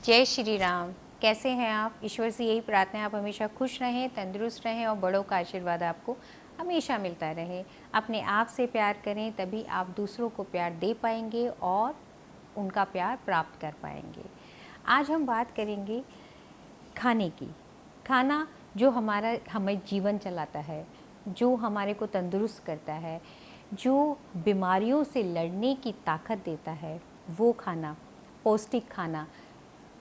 जय श्री राम। कैसे हैं आप? ईश्वर से यही प्रार्थना है आप हमेशा खुश रहें, तंदुरुस्त रहें और बड़ों का आशीर्वाद आपको हमेशा मिलता रहे। अपने आप से प्यार करें, तभी आप दूसरों को प्यार दे पाएंगे और उनका प्यार प्राप्त कर पाएंगे। आज हम बात करेंगे खाने की। खाना जो हमें जीवन चलाता है, जो हमारे को तंदुरुस्त करता है, जो बीमारियों से लड़ने की ताकत देता है, वो खाना, पौष्टिक खाना।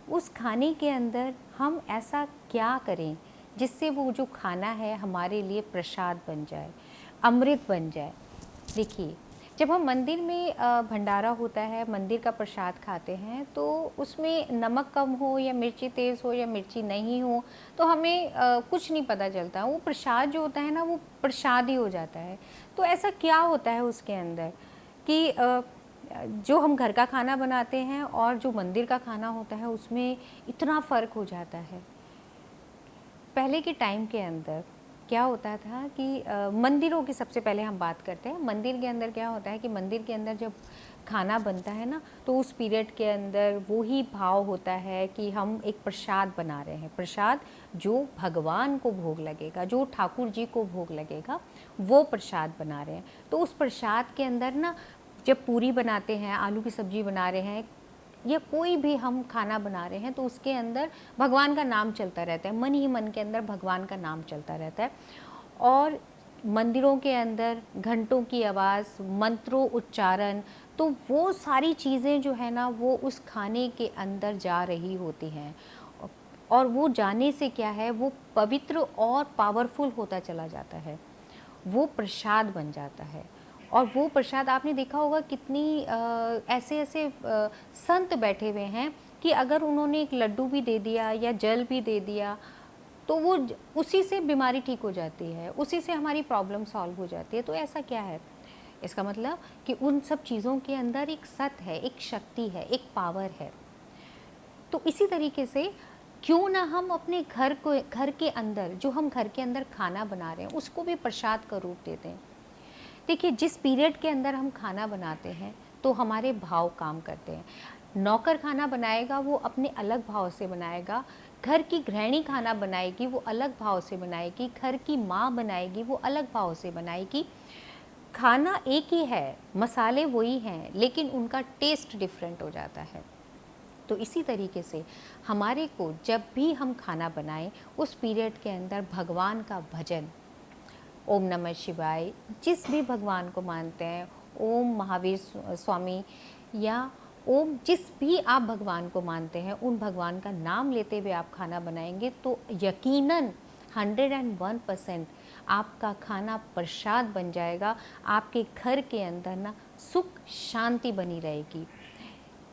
उस खाने के अंदर हम ऐसा क्या करें जिससे वो जो खाना है हमारे लिए प्रसाद बन जाए, अमृत बन जाए। देखिए, जब हम मंदिर में भंडारा होता है, मंदिर का प्रसाद खाते हैं, तो उसमें नमक कम हो या मिर्ची तेज़ हो या मिर्ची नहीं हो तो हमें कुछ नहीं पता चलता। वो प्रसाद जो होता है ना, वो प्रसाद ही हो जाता है। तो ऐसा क्या होता है उसके अंदर कि जो हम घर का खाना बनाते हैं और जो मंदिर का खाना होता है उसमें इतना फ़र्क हो जाता है। पहले के टाइम के अंदर क्या होता था कि मंदिरों की सबसे पहले हम बात करते हैं। मंदिर के अंदर क्या होता है कि मंदिर के अंदर जब खाना बनता है ना, तो उस पीरियड के अंदर वो ही भाव होता है कि हम एक प्रसाद बना रहे हैं। प्रसाद जो भगवान को भोग लगेगा, जो ठाकुर जी को भोग लगेगा, वो प्रसाद बना रहे हैं। तो उस प्रसाद के अंदर ना, जब पूरी बनाते हैं, आलू की सब्ज़ी बना रहे हैं या कोई भी हम खाना बना रहे हैं, तो उसके अंदर भगवान का नाम चलता रहता है। मन ही मन के अंदर भगवान का नाम चलता रहता है। और मंदिरों के अंदर घंटों की आवाज़, मंत्रों उच्चारण, तो वो सारी चीज़ें जो है ना, वो उस खाने के अंदर जा रही होती हैं। और वो जाने से क्या है, वो पवित्र और पावरफुल होता चला जाता है। वो प्रसाद बन जाता है। और वो प्रसाद आपने देखा होगा कितनी ऐसे ऐसे संत बैठे हुए हैं कि अगर उन्होंने एक लड्डू भी दे दिया या जल भी दे दिया, तो वो उसी से बीमारी ठीक हो जाती है, उसी से हमारी प्रॉब्लम सॉल्व हो जाती है। तो ऐसा क्या है? इसका मतलब कि उन सब चीज़ों के अंदर एक सत्य है, एक शक्ति है, एक पावर है। तो इसी तरीके से क्यों ना हम अपने घर के अंदर, जो हम घर के अंदर खाना बना रहे हैं, उसको भी प्रसाद का रूप देते हैं। देखिए, जिस पीरियड के अंदर हम खाना बनाते हैं तो हमारे भाव काम करते हैं। नौकर खाना बनाएगा, वो अपने अलग भाव से बनाएगा। घर की गृहिणी खाना बनाएगी, वो अलग भाव से बनाएगी। घर की माँ बनाएगी, वो अलग भाव से बनाएगी। खाना एक ही है, मसाले वही हैं, लेकिन उनका टेस्ट डिफरेंट हो जाता है। तो इसी तरीके से हमारे को जब भी हम खाना बनाएं, उस पीरियड के अंदर भगवान का भजन, ओम नमः शिवाय, जिस भी भगवान को मानते हैं, ओम महावीर स्वामी या ओम, जिस भी आप भगवान को मानते हैं, उन भगवान का नाम लेते हुए आप खाना बनाएंगे तो यकीनन 101% आपका खाना प्रसाद बन जाएगा। आपके घर के अंदर ना सुख शांति बनी रहेगी।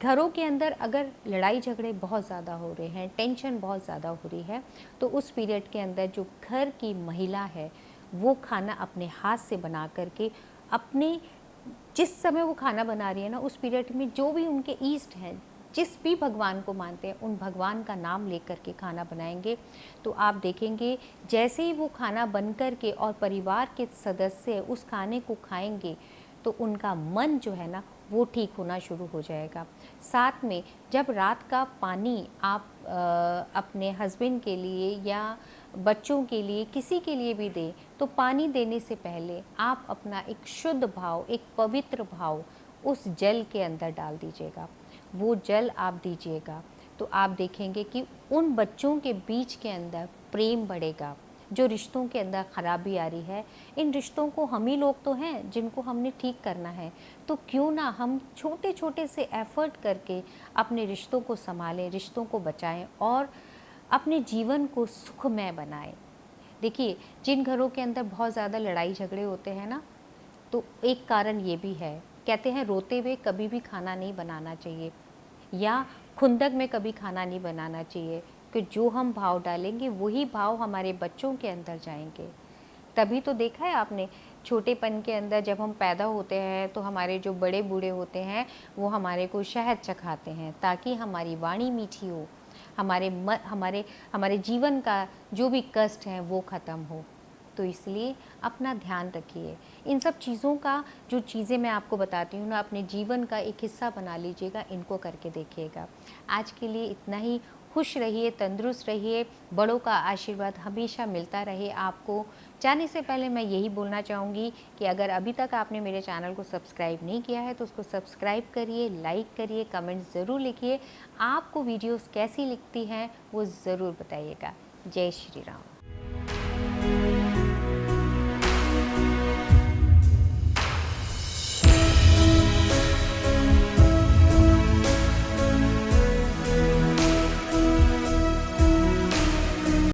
घरों के अंदर अगर लड़ाई झगड़े बहुत ज़्यादा हो रहे हैं, टेंशन बहुत ज़्यादा हो रही है, तो उस पीरियड के अंदर जो घर की महिला है, वो खाना अपने हाथ से बना करके, अपने जिस समय वो खाना बना रही है ना, उस पीरियड में जो भी उनके ईष्ट हैं, जिस भी भगवान को मानते हैं, उन भगवान का नाम लेकर के खाना बनाएंगे, तो आप देखेंगे जैसे ही वो खाना बन कर के और परिवार के सदस्य उस खाने को खाएंगे, तो उनका मन जो है ना, वो ठीक होना शुरू हो जाएगा। साथ में जब रात का पानी आप अपने हस्बैंड के लिए या बच्चों के लिए, किसी के लिए भी दें, तो पानी देने से पहले आप अपना एक शुद्ध भाव, एक पवित्र भाव उस जल के अंदर डाल दीजिएगा। वो जल आप दीजिएगा तो आप देखेंगे कि उन बच्चों के बीच के अंदर प्रेम बढ़ेगा। जो रिश्तों के अंदर ख़राबी आ रही है, इन रिश्तों को हम ही लोग तो हैं जिनको हमने ठीक करना है। तो क्यों ना हम छोटे छोटे से एफ़र्ट करके अपने रिश्तों को संभालें, रिश्तों को बचाएं और अपने जीवन को सुखमय बनाएं। देखिए, जिन घरों के अंदर बहुत ज़्यादा लड़ाई झगड़े होते हैं ना, तो एक कारण ये भी है। कहते हैं रोते हुए कभी भी खाना नहीं बनाना चाहिए, या खुंदक में कभी खाना नहीं बनाना चाहिए, कि जो हम भाव डालेंगे वही भाव हमारे बच्चों के अंदर जाएंगे। तभी तो देखा है आपने, छोटेपन के अंदर जब हम पैदा होते हैं तो हमारे जो बड़े बूढ़े होते हैं वो हमारे को शहद चखाते हैं ताकि हमारी वाणी मीठी हो, हमारे हमारे जीवन का जो भी कष्ट है वो ख़त्म हो। तो इसलिए अपना ध्यान रखिए। इन सब चीज़ों का, जो चीज़ें मैं आपको बताती हूँ ना, अपने जीवन का एक हिस्सा बना लीजिएगा, इनको करके देखिएगा। आज के लिए इतना ही। खुश रहिए, तंदुरुस्त रहिए, बड़ों का आशीर्वाद हमेशा मिलता रहे आपको। जाने से पहले मैं यही बोलना चाहूँगी कि अगर अभी तक आपने मेरे चैनल को सब्सक्राइब नहीं किया है तो उसको सब्सक्राइब करिए, लाइक करिए, कमेंट ज़रूर लिखिए। आपको वीडियोस कैसी लगती हैं वो ज़रूर बताइएगा। जय श्री राम।